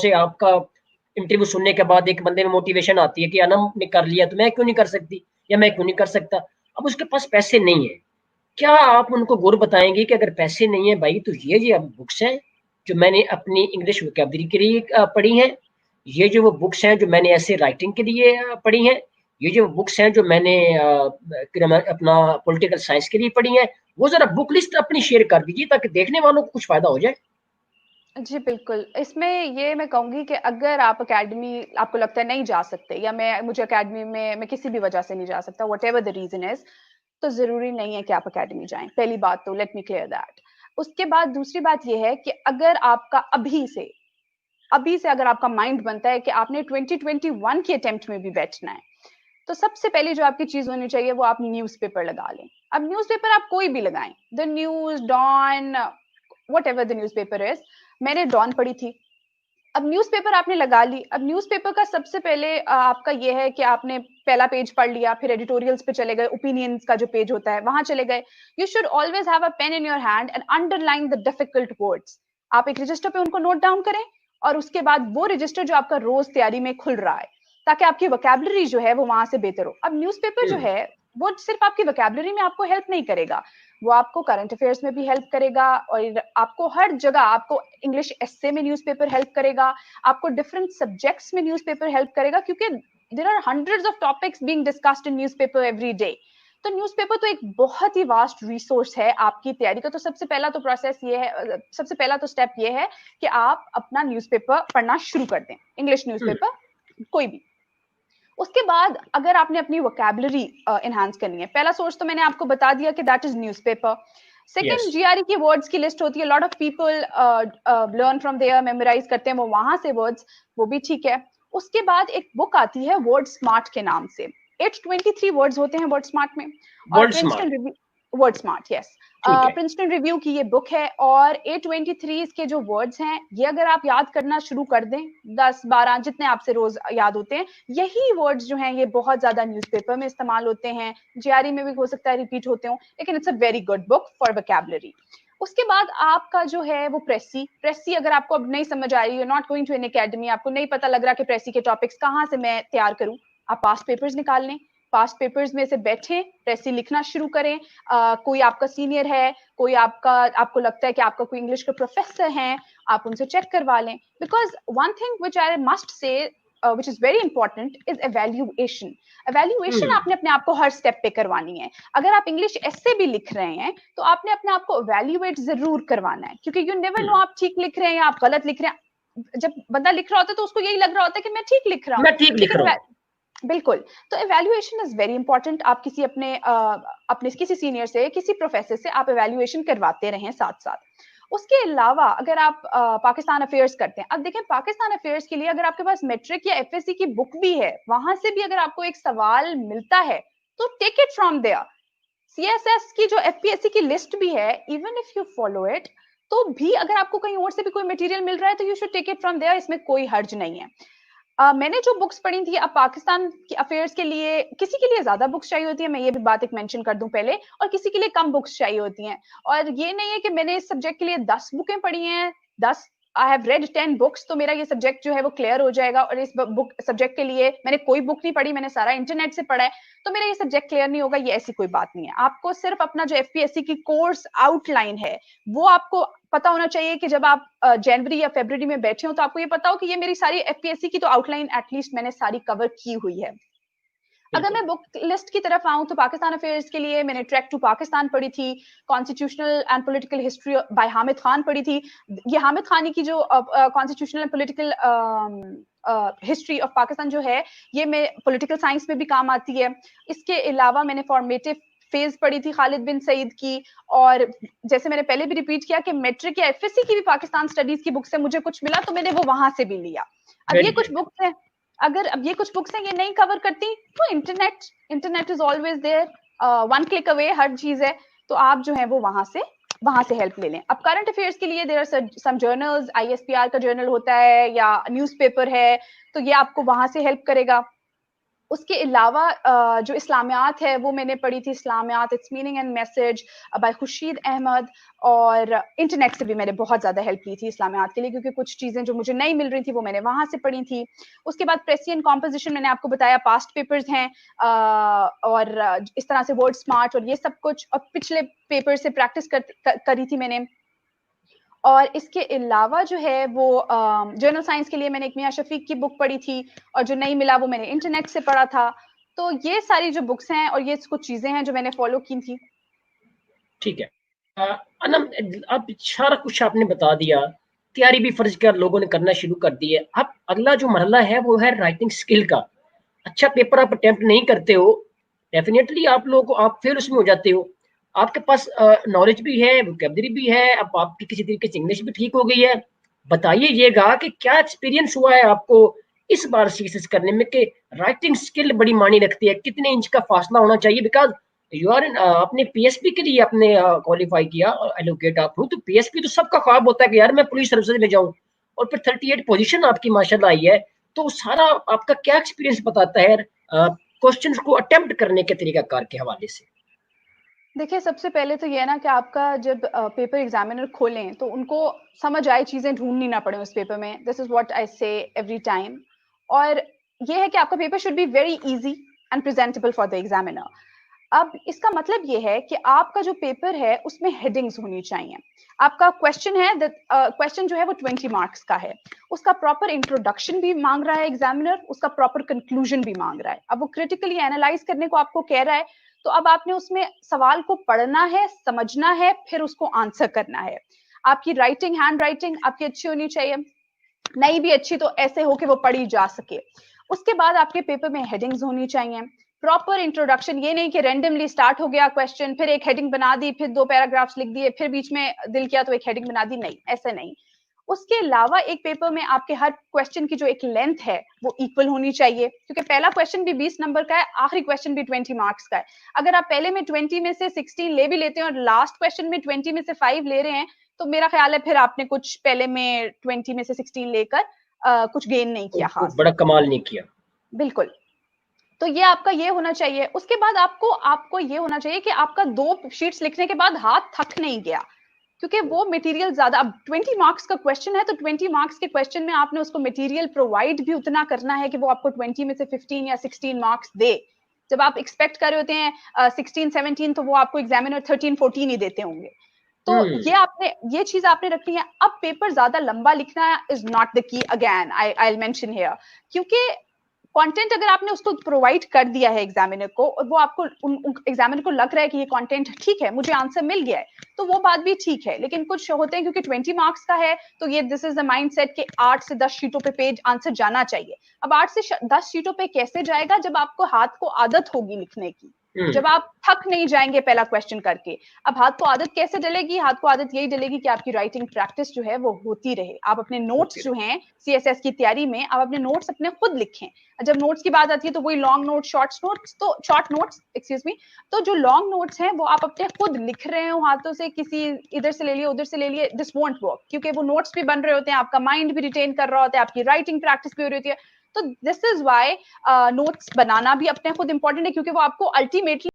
से आपका इंटरव्यू सुनने के बाद एक बंदे में मोटिवेशन आती है कि अनम ने कर लिया तो मैं क्यों नहीं कर सकती या मैं क्यों नहीं कर सकता। अब उसके पास पैसे नहीं है, क्या आप उनको गुर बताएंगे कि अगर पैसे नहीं है भाई तो ये अब बुक्स हैं जो मैंने अपनी इंग्लिश वोकैबुलरी के लिए पढ़ी हैं, ये जो वो बुक्स हैं जो मैंने ऐसे राइटिंग के लिए पढ़ी हैं, ये जो बुक्स हैं जो मैंने अपना पॉलिटिकल साइंस के लिए पढ़ी हैं, वो जरा बुक लिस्ट अपनी शेयर कर दीजिए ताकि देखने वालों को कुछ फायदा हो जाए। जी, बिल्कुल। इसमें ये मैं कहूँगी कि अगर आप अकेडमी आपको लगता है नहीं जा सकते या मुझे अकेडमी में मैं किसी भी वजह से नहीं जा सकता, व्हाटएवर द रीज़न इज़, तो ज़रूरी नहीं है कि आप अकेडमी जाएँ। पहली बात तो लेट मी क्लियर दैट। उसके बाद दूसरी बात ये है कि अगर आपका अभी से अगर आपका माइंड बनता है कि आपने 2021 के अटेम्प्ट में भी बैठना है, तो सबसे पहले जो आपकी चीज़ होनी चाहिए वो आप न्यूज़पेपर लगा लें। अब न्यूज़पेपर आप कोई भी लगाएँ, the news, Dawn, whatever the newspaper is. मैंने डॉन पढ़ी थी। अब न्यूज़पेपर आपने लगा ली। अब न्यूज़पेपर का सबसे पहले आपका ये है कि आपने पहला पेज पढ़ लिया, फिर एडिटोरियल्स पे चले गए, ओपिनियंस का जो पेज होता है, वहाँ चले गए। You should always have a pain in your hand and underline the difficult words. आप एक रजिस्टर पे उनको नोट डाउन करें और उसके बाद वो रजिस्टर जो आपका रोज़ तैयारी में खुल रहा है, ताकि आपकी वोकैब्युलरी जो है वो वहाँ से बेहतर हो। अब न्यूज़पेपर जो है, वो सिर्फ़ आपकी वोकैब्युलरी में आपको हेल्प नहीं करेगा, वो आपको करंट अफेयर्स में भी हेल्प करेगा और आपको हर जगह आपको इंग्लिश एस्से में न्यूज़पेपर हेल्प करेगा, आपको डिफरेंट सब्जेक्ट्स में न्यूज़पेपर हेल्प करेगा क्योंकि there are hundreds of topics being discussed in newspaper every day. तो न्यूज़पेपर तो एक बहुत ही वास्ट रिसोर्स है आपकी तैयारी का। तो सबसे पहला तो प्रोसेस ये है, सबसे पहला तो स्टेप ये है कि आप अपना न्यूज़पेपर पढ़ना शुरू कर दें, इंग्लिश न्यूज़पेपर कोई भी। उसके बाद अगर आपने अपनी वोकैबुलरी एनहांस करनी है, पहला सोर्स तो मैंने आपको बता दिया कि that is newspaper. Second, yes. GRE की वर्ड्स की लिस्ट होती है, lot of people learn from there, memorise करते हैं वो वहां से वर्ड्स, वो भी ठीक है। उसके बाद एक बुक आती है वर्ड स्मार्ट के नाम से, 823 वर्ड्स होते हैं वर्ड स्मार्ट में, और world smart. Princeton review, word smart, yes, ठीक है। प्रिंसटन रिव्यू की ये बुक है। और 823 के जो वर्ड्स हैं ये अगर आप याद करना शुरू कर दें, 10-12 जितने आपसे रोज याद होते हैं, यही वर्ड्स जो हैं ये बहुत ज्यादा न्यूज़पेपर में इस्तेमाल होते हैं, जीआरई में भी हो सकता है रिपीट होते हो, लेकिन it's a very good book for vocabulary. उसके बाद आपका जो है वो प्रेसी अगर आपको अब नहीं समझ आ रही है, not going to an academy, आपको नहीं पता लग रहा कि प्रेसी के टॉपिक्स कहाँ से मैं तैयार करूं, आप पास्ट पेपर्स निकाल लें, पास्ट पेपर्स में से बैठे प्रेसी लिखना शुरू करें। कोई आपका सीनियर है, कोई आपको लगता है कि आपका कोई इंग्लिश का प्रोफेसर है, आप उनसे चेक करवा लें। Because one thing which I must say which is very important is evaluation. Evaluation आपने अपने आप को हर स्टेप पे करवानी है। अगर आप इंग्लिश ऐसे भी लिख रहे हैं तो आपने अपने आप को एवेल्युएट जरूर करवाना है, क्योंकि यू नेवर नो आप ठीक लिख रहे हैं या आप गलत लिख रहे हैं। जब बंदा लिख रहा होता है तो उसको यही लग रहा होता है कि मैं ठीक लिख रहा हूँ, मैं ठीक लिख लेकिन रहा हूँ। बिल्कुल। तो एवेल्युएशन इज वेरी इंपॉर्टेंट। आप किसी अपने किसी सीनियर से, किसी प्रोफेसर से आप एवेल्युएशन करवाते रहें साथ साथ। उसके अलावा अगर आप पाकिस्तान अफेयर्स करते हैं, अब देखें पाकिस्तान अफेयर्स के लिए अगर आपके पास मैट्रिक या एफएससी की बुक भी है, वहां से भी अगर आपको एक सवाल मिलता है तो take it from there. CSS की जो एफपीएससी की लिस्ट भी है, even if you follow it, तो भी अगर आपको कहीं और से भी कोई मटेरियल मिल रहा है तो you should take it from there, इसमें कोई हर्ज नहीं है। मैंने जो बुक्स पढ़ी थी, अब पाकिस्तान के अफेयर्स के लिए किसी के लिए ज्यादा बुक्स चाहिए होती है, मैं ये भी बात एक मेंशन कर दूं पहले, और किसी के लिए कम बुक्स चाहिए होती हैं। और ये नहीं है कि मैंने इस सब्जेक्ट के लिए 10 बुकें पढ़ी हैं, 10, आई हैव रेड 10 बुक्स, तो मेरा ये सब्जेक्ट जो है वो क्लियर हो जाएगा, और इस बुक सब्जेक्ट के लिए मैंने कोई बुक नहीं पढ़ी, मैंने सारा इंटरनेट से पढ़ा है, तो मेरा ये सब्जेक्ट क्लियर नहीं होगा, ये ऐसी कोई बात नहीं है। आपको सिर्फ अपना जो एफपीएससी की कोर्स आउटलाइन है वो आपको पता होना चाहिए कि जब आप जनवरी या फरवरी में बैठे हो तो आपको ये पता हो कि ये मेरी सारी एफपीएससी की तो आउटलाइन एटलीस्ट मैंने सारी कवर की हुई है। अगर बिल्कुल। मैं बुक लिस्ट की तरफ आऊं तो पाकिस्तान अफेयर्स के लिए मैंने ट्रैक टू पाकिस्तान पढ़ी थी, constitutional and political history by Hamid Khan पढ़ी थी। ये हामिद खानी की जो constitutional and political history of Pakistan जो है, ये मैं पॉलिटिकल साइंस में भी काम आती है। इसके अलावा मैंने फॉर्मेटिव फेज पढ़ी थी खालिद बिन सईद की। और जैसे मैंने पहले भी रिपीट किया कि मैट्रिक या एफएससी की भी पाकिस्तान स्टडीज की बुक से मुझे कुछ मिला तो मैंने वो वहां से भी लिया। अब ये वेरी कुछ गुड। बुक्स है, अगर अब ये कुछ बुक्स हैं ये नहीं कवर करती तो internet is always there, one click away हर चीज है, तो आप जो है वो वहां से हेल्प ले लें। अब करंट अफेयर्स के लिए there are some journals, ISPR का जर्नल होता है या न्यूज़पेपर है, तो ये आपको वहां से हेल्प करेगा। उसके अलावा जो इस्लामियात है वो मैंने पढ़ी थी, Islamiyat its meaning and message by Khurshid Ahmad, और इंटरनेट से भी मैंने बहुत ज़्यादा हेल्प ली थी इस्लामियात के लिए, क्योंकि कुछ चीज़ें जो मुझे नहीं मिल रही थी वो मैंने वहाँ से पढ़ी थी। उसके बाद प्रेसियन कॉम्पोजिशन मैंने आपको बताया, पास्ट पेपर्स हैं, और इस तरह से वर्ड स्मार्ट और ये सब कुछ, और पिछले पेपर से प्रैक्टिस करी थी मैंने। और इसके अलावा जो है वो जर्नल साइंस के लिए मैंने एक मियां शफीक की बुक पढ़ी थी, और जो नहीं मिला वो मैंने इंटरनेट से पढ़ा था। तो ये सारी जो बुक्स हैं और ये कुछ चीजें हैं जो मैंने फॉलो की थी। ठीक है। अनम, अब सारा कुछ आपने बता दिया, तैयारी भी फर्ज कर लोगों ने करना शुरू कर दी है। अब अगला जो मरहला है वो है राइटिंग स्किल का। अच्छा पेपर आप अटेम्प्ट नहीं करते हो, डेफिनेटली आप लोगों को आप फिर उसमें हो जाते हो। आपके पास नॉलेज भी है, वोकैबुलरी भी है, अब आपकी किसी तरीके से इंग्लिश भी ठीक हो गई है। बताइएगा कि क्या एक्सपीरियंस हुआ है आपको इस बार सीएसएस करने में, कि राइटिंग स्किल बड़ी मानी रखती है, कितने इंच का फासला होना चाहिए? बिकॉज यू आर अपने पीएसपी के लिए आपने क्वालिफाई किया, एलोकेट आप हो, तो पीएसपी तो सबका ख्वाब होता है कि यार मैं पुलिस सर्विसेज में जाऊं, और फिर 38 पोजीशन आपकी माशाल्लाह आई है। तो सारा आपका क्या एक्सपीरियंस बताता है क्वेश्चंस को अटेम्प्ट करने के तरीका कार के हवाले से? देखिए, सबसे पहले तो ये है ना कि आपका जब पेपर एग्जामिनर खोलें तो उनको समझ आए, चीज़ें ढूँढनी ना पड़े उस पेपर में। दिस इज़ व्हाट आई से एवरी टाइम। और ये है कि आपका paper should be very easy and presentable for the examiner. अब इसका मतलब ये है कि आपका जो पेपर है उसमें हेडिंग्स होनी चाहिए। आपका क्वेश्चन है, क्वेश्चन जो है वो 20 मार्क्स का है। उसका प्रॉपर इंट्रोडक्शन भी मांग रहा है एग्जामिनर, उसका प्रॉपर कंक्लूजन भी मांग रहा है। अब वो क्रिटिकली एनालाइज करने को आपको कह रहा है, तो अब आपने उसमें सवाल को पढ़ना है, समझना है, फिर उसको आंसर करना है। आपकी राइटिंग, हैंड राइटिंग आपकी अच्छी होनी चाहिए, नहीं भी अच्छी तो ऐसे हो कि वो पढ़ी जा सके। उसके बाद आपके पेपर में हेडिंग्स होनी चाहिए, प्रॉपर इंट्रोडक्शन। ये नहीं कि रैंडमली स्टार्ट हो गया क्वेश्चन, फिर एक हेडिंग बना दी, फिर 2 पैराग्राफ्स लिख दिए, फिर बीच में दिल किया तो एक हेडिंग बना दी, नहीं, ऐसे नहीं। उसके अलावा एक पेपर में आपके हर क्वेश्चन की जो एक लेंथ है वो इक्वल होनी चाहिए, क्योंकि पहला क्वेश्चन भी 20 नंबर का है, आखिरी क्वेश्चन भी 20 मार्क्स का है। अगर आप पहले में 20 में से 16 ले भी लेते हैं और लास्ट क्वेश्चन में 20 में से 5 ले रहे हैं, तो मेरा ख्याल है फिर आपने कुछ पहले में 20 में से 16 लेकर कुछ गेन नहीं किया कुछ खास। बड़ा कमाल नहीं किया। बिल्कुल। तो ये आपका ये होना चाहिए। उसके बाद आपको आपको ये होना चाहिए कि आपका 2 शीट्स लिखने के बाद हाथ थक नहीं गया, क्योंकि वो मटेरियल ज़्यादा, अब 20 मार्क्स का क्वेश्चन है, तो 20 मार्क्स के क्वेश्चन में आपने उसको मटेरियल प्रोवाइड भी उतना करना है कि वो आपको 20 में से 15 या 16 मार्क्स दे। जब आप एक्सपेक्ट कर रहे होते हैं 16, 17, तो वो आपको एग्जामिनर 13, 14 ही देते होंगे। तो ये चीज़ आपने रखनी है। अब पेपर ज़्यादा लंबा लिखना is not the key, again I will mention here, क्योंकि कंटेंट अगर आपने उसको प्रोवाइड कर दिया है एग्जामिनर को, और वो आपको एग्जामिनर को लग रहा है कि ये कंटेंट ठीक है, मुझे आंसर मिल गया है, तो वो बात भी ठीक है। लेकिन कुछ होते हैं क्योंकि 20 मार्क्स का है, तो ये दिस इज द माइंडसेट कि 8 से 10 शीटों पे पेज आंसर जाना चाहिए। अब 8 से 10 शीटों पे कैसे जाएगा? जब आपको हाथ को आदत होगी लिखने की, जब आप थक नहीं जाएंगे पहला क्वेश्चन करके। अब हाथ को आदत कैसे डलेगी? हाथ को आदत यही डलेगी कि आपकी राइटिंग प्रैक्टिस जो है वो होती रहे। आप अपने नोट्स जो हैं सीएसएस की तैयारी में, आप अपने नोट्स अपने खुद लिखें। जब नोट्स की बात आती है तो वही long note, short notes, excuse me, तो जो लॉन्ग नोट्स हैं वो आप अपने खुद लिख रहे हो हाथों से, किसी इधर से ले लिए उधर से ले लिए, दिस वोंट वर्क, क्योंकि वो नोट्स भी बन रहे होते हैं, आपका माइंड भी रिटेन कर रहा होता है, आपकी राइटिंग प्रैक्टिस भी हो रही होती है। तो दिस इज वाई नोट्स बनाना भी अपने खुद इंपॉर्टेंट है, क्योंकि वो आपको अल्टीमेटली